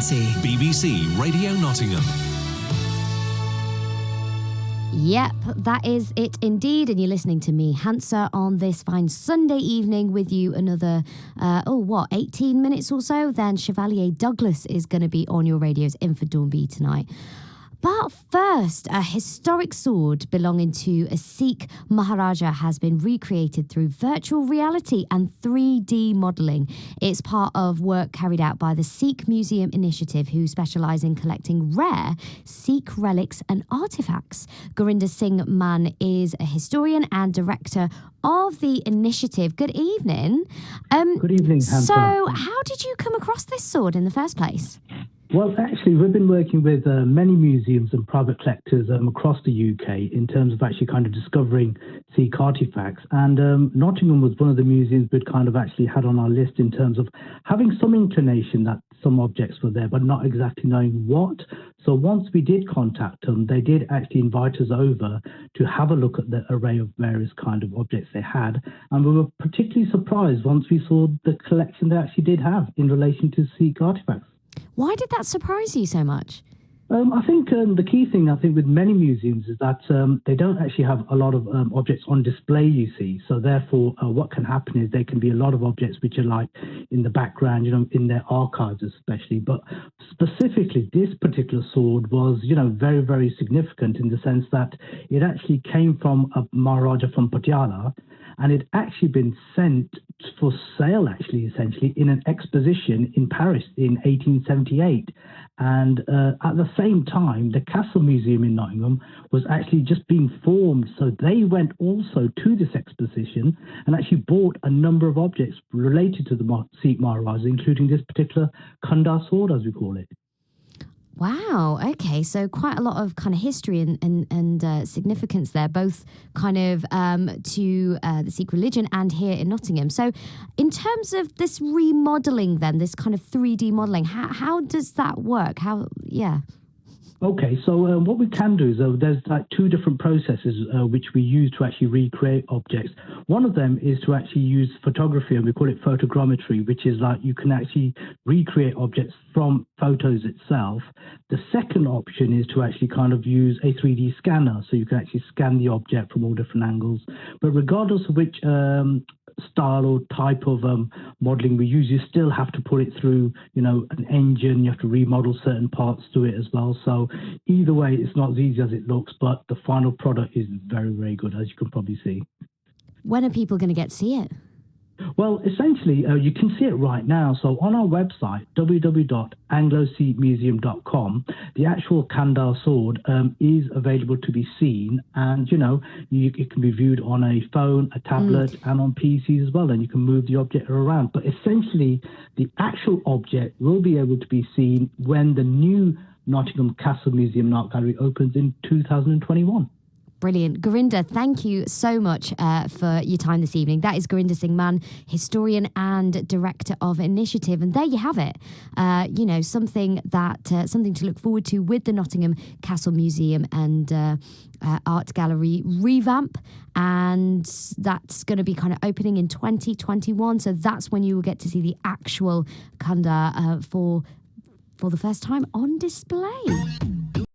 20. BBC Radio Nottingham. Yep, that is it indeed. And you're listening to me, Hansa, on this fine Sunday evening with you another, 18 minutes or so. Then Chevalier Douglas is going to be on your radios in for Dawnby tonight. But first, a historic sword belonging to a Sikh Maharaja has been recreated through virtual reality and 3D modelling. It's part of work carried out by the Sikh Museum Initiative, who specialise in collecting rare Sikh relics and artefacts. Gurinder Singh Mann is a historian and director of the initiative. Good evening. Good evening, Hansa. So, how did you come across this sword in the first place? Well, actually, we've been working with many museums and private collectors across the UK in terms of actually kind of discovering Sikh artifacts. And Nottingham was one of the museums we'd kind of actually had on our list in terms of having some inclination that some objects were there, but not exactly knowing what. So once we did contact them, they did actually invite us over to have a look at the array of various kind of objects they had. And we were particularly surprised once we saw the collection they actually did have in relation to Sikh artifacts. Why did that surprise you so much? I think the key thing, with many museums is that they don't actually have a lot of objects on display, you see. So therefore, what can happen is there can be a lot of objects which are like in the background, in their archives especially. But specifically, this particular sword was, very, very significant in the sense that it actually came from a Maharajah from Patiala, and it actually been sent for sale, essentially, in an exposition in Paris in 1878. And at the same time, the Castle Museum in Nottingham was actually just being formed. So they went also to this exposition and actually bought a number of objects related to the Sikh Maharajas, including this particular Khanda sword, as we call it. Wow. Okay. So quite a lot of kind of history and significance there, both kind of to the Sikh religion and here in Nottingham. So in terms of this remodelling then, this kind of 3D modelling, how does that work? Okay, so what we can do is there's like two different processes which we use to actually recreate objects. One of them is to actually use photography, and we call it photogrammetry, which is like you can actually recreate objects from photos itself. The second option is to actually kind of use a 3D scanner, so you can actually scan the object from all different angles. But regardless of which style or type of modeling we use, you still have to put it through, an engine. You have to remodel certain parts to it as well. So either way, it's not as easy as it looks, but the final product is very, very good, as you can probably see. When are people going to get to see it? Well, essentially, you can see it right now. So on our website, www.anglo-museum.com, the actual Khanda sword is available to be seen. And, it can be viewed on a phone, a tablet, and on PCs as well. And you can move the object around. But essentially, the actual object will be able to be seen when the new Nottingham Castle Museum and Art Gallery opens in 2021. Brilliant. Gurinder, thank you so much for your time this evening. That is Gurinder Singh Mann, historian and director of Initiative. And there you have it. Something to look forward to with the Nottingham Castle Museum and Art Gallery revamp. And that's going to be kind of opening in 2021. So that's when you will get to see the actual Khanda for the first time on display.